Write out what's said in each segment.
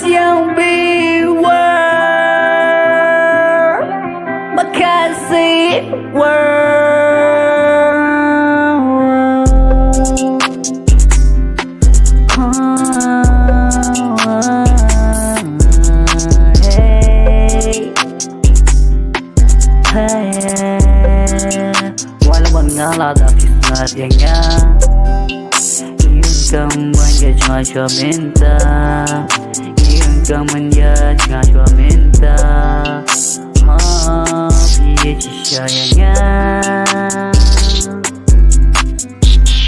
yang beware makasih walau mengalah tapi sengaja kamu menjadi cuma minta, kamu menjadi cuma minta, biar sayangnya.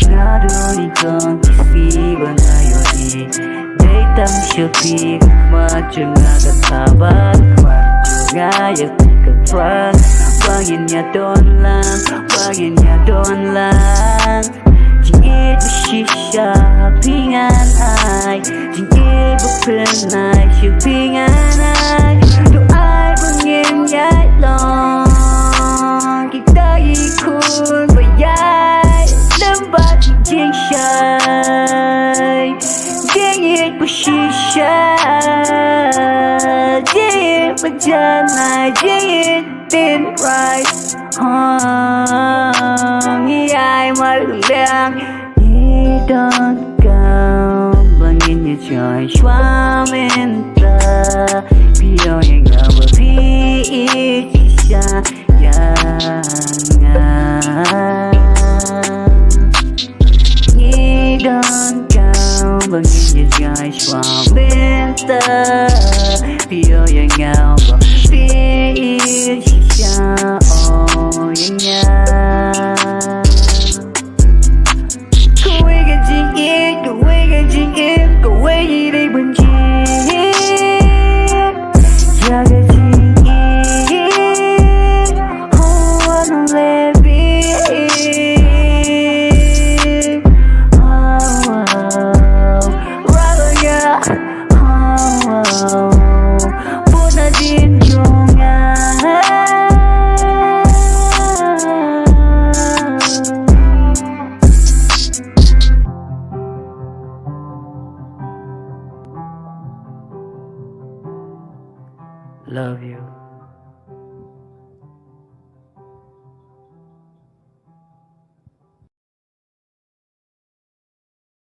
Ngadu ni kau kisi benayoni, datang sepi macam ada sabar, macam kepan, baginya don lang. Jingit bersisa pingan ai, jingit berpenai sepingan ai. Doa pengen long, kita ikut bayar tempat jing syai. Jingit bersisa, jingit berjanai, jingit tin right. Nghĩ ai mà lặng nghĩ đón cao bằng nhìn như trời xóa bên ta piêu yang ngờ bờ phi chỉ xa nghĩ đón cao bằng nhìn như trời xóa bên ta piêu yang ngờ bờ phi chỉ xa Love you.